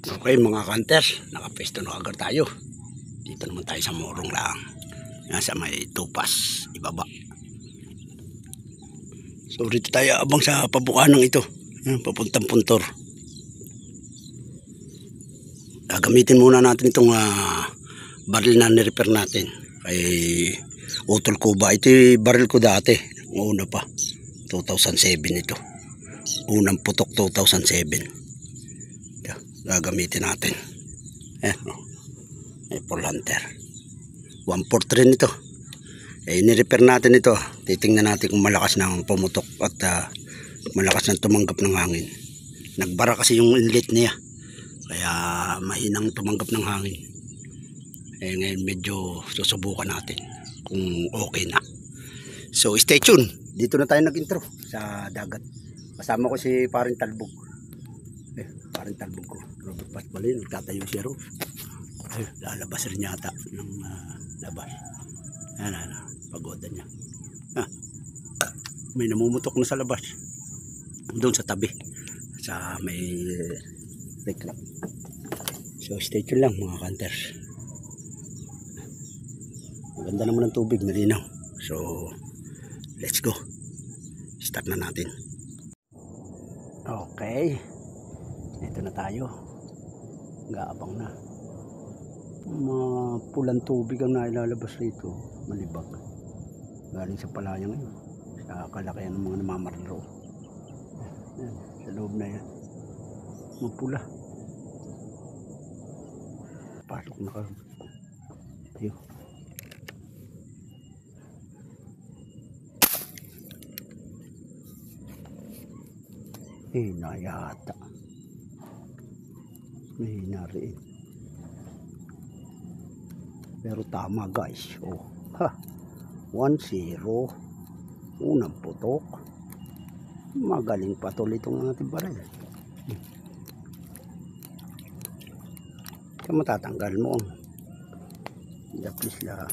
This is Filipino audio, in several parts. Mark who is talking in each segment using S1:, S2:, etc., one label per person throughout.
S1: Okay mga hunters, nakapesto na agad tayo. Dito naman tayo sa Morong lang. Nasa may tupas, ibaba. So rito tayo abang sa pabukanang ito. Papuntang puntor. Gagamitin muna natin itong baril na nirepair natin. Kay Utol Kuba. Ito yung baril ko dati. Una pa. 2007 ito. Unang putok 2007. Gagamitin natin. Apple Hunter 143 nito. Nirepair natin ito. Titingnan natin kung malakas ng pumutok at malakas ng tumanggap ng hangin. Nagbara kasi yung inlet niya, kaya mahinang tumanggap ng hangin. Ngayon medyo susubukan natin kung okay na. So stay tuned. Dito na tayo nag-intro sa dagat. Kasama ko si Paring Talbog. Paring Talbog ko. Robert Pascualin, nagtatayo siya ro. Lalabas rin yata ng labas. Ayan, pagoda niya. May namumutok na sa labas. Doon sa tabi. Sa may reclap. So stay tuned lang mga hunters. Maganda naman ang tubig, malinaw. So let's go. Start na natin. Okay. Ito na tayo. Gaabang na. Pulang tubig ang nailalabas rito. Malibag. Galing sa palayang yun. Sa kalakayan ng mga namamarlo. Yan, sa loob na yan. Mapula. Pasok na ka. Ayun. Na yata. Na rin. Pero tama guys. 1-0. Unang putok. Magaling pa tuloy itong ating baril. Kaya matatanggal mo. Please lang.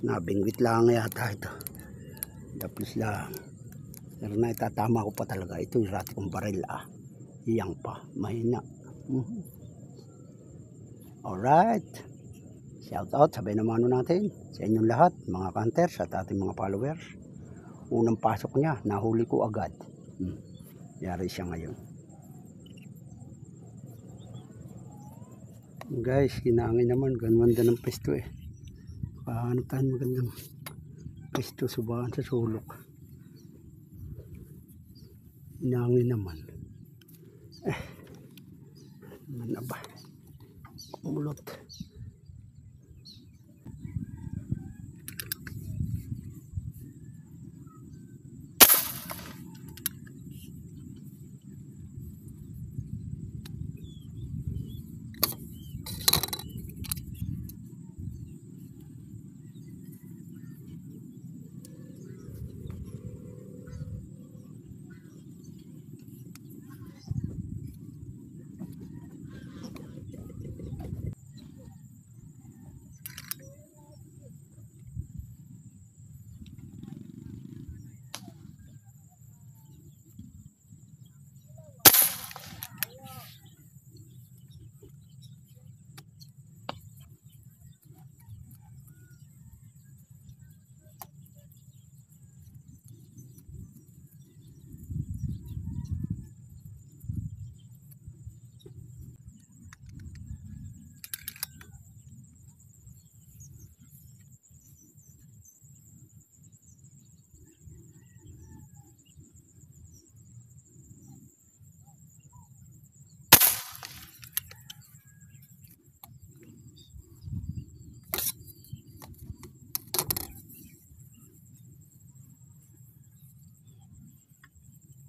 S1: Nabingwit lang yata ito. Please lang. Pero na itatama ko pa talaga. Ito yung rati kong baril. Iyang pa. Mahina. Alright. Shout out. Sabay naman natin sa inyong lahat. Mga hunters at ating mga followers. Unang pasok niya. Nahuli ko agad. Yari siya ngayon. Guys, kinangin naman. Ganwanda ng pesto eh. Pahanap tayo magandang pesto. Subahan sa sulok. Inangin naman. Ano ba? Kumulot.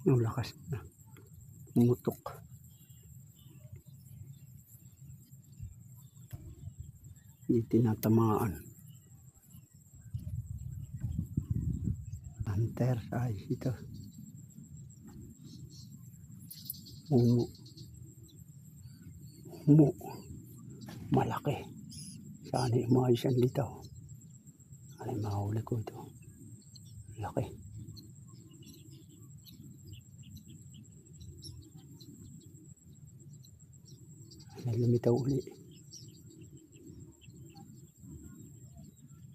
S1: Ang lakas na. Umutok. Hindi tinatamaan. Hunter. Ay, ito. Humo. Malaki. Sana umayos yan dito. Ano yung mahuli ko ito? Laki. Lumitaw uli.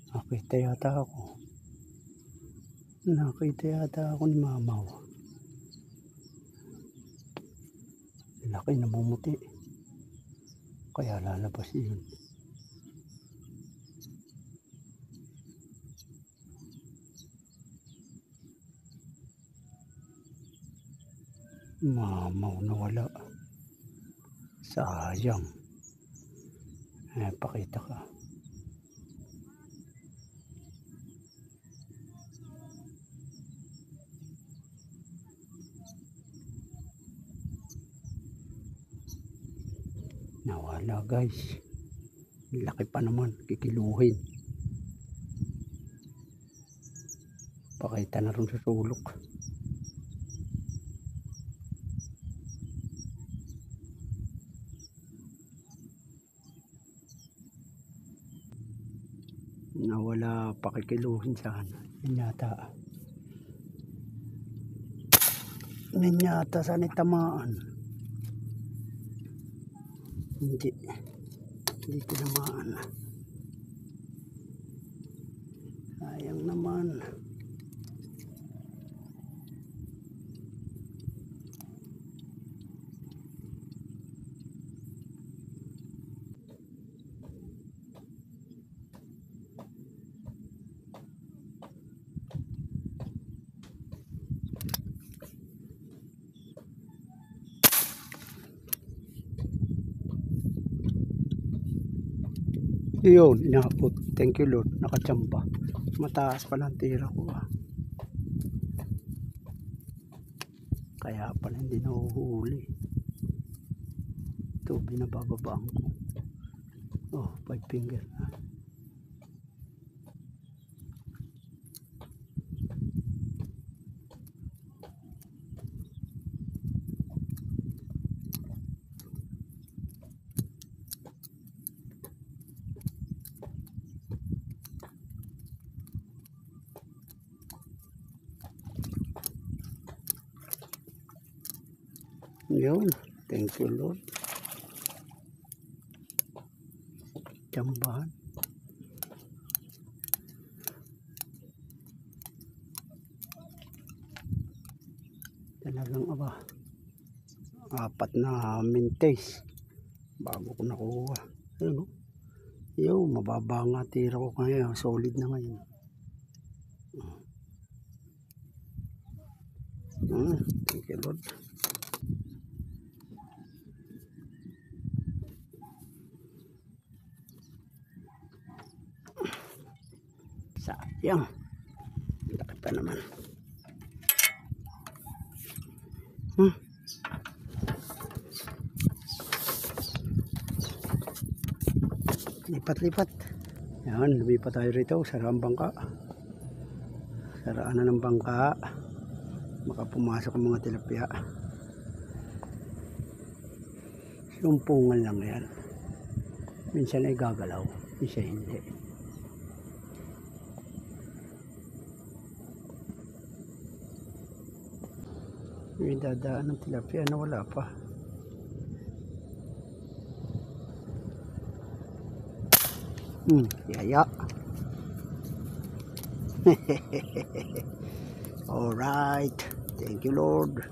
S1: Nakita yata ako ni Mamaw. Laki, namumuti. Kaya lalabas yun. Mamaw na wala. Sayang. Pakita ka. Nawala guys. Laki pa naman. Kikiluhin. Pakita na rin sa sulok. Nawala, pakikiluhin sana. Yan yata sana tamaan. Hindi tinamaan. Sayang naman. Yun, inabot. Thank you Lord, nakachamba. Mataas pala ang tira ko Kaya pala hindi nahuhuli. Ito, binabababaan ko. Oh, 5 finger na. Yun, thank you Lord. Jambahan. Talagang 4 na mintes bago ko nakuha. Ayun, yun, mababa nga tira ko ngayon. Solid na ngayon. Thank you Lord. Sayang. Laki pa naman. Lipat-lipat. Yan, lumipat tayo rito. Saraan bangka. Saraan na ng bangka. Baka pumasok ang mga tilapia. Sumpungan lang yan. Minsan ay gagalaw. Minsan hindi. May dadaan ng tilapia na wala pa. Yaya. Alright. Thank you Lord.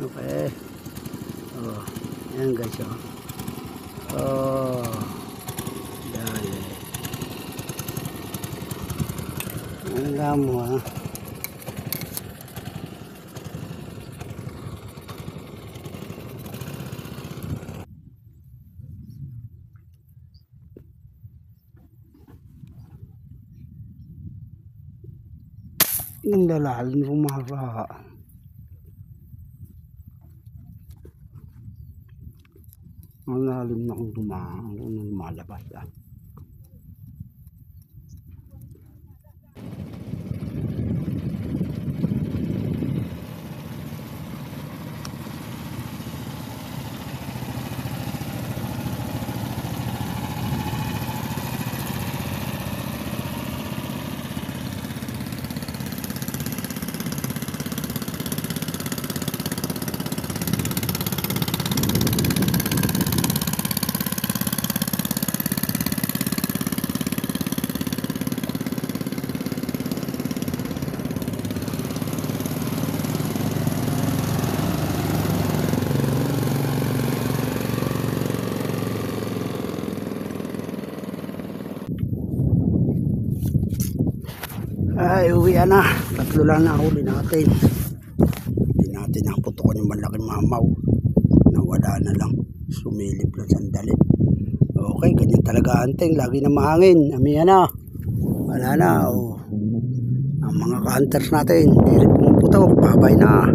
S1: Okay. Oh, yan guys, dali. Ang gamo Yung lalalim, rumara. Ang lalim na kung lumalabas. Ay, uwi na. Tatlo lang na huli natin. Hindi natin naputukan yung malaking mamaw. Nawala na lang. Sumilip lang sandali. Okay, ganyan talaga hunting. Lagi na mahangin. Amihan na. Wala na. Oh. Ang mga hunters natin, hindi rin pumuputok. Babay na.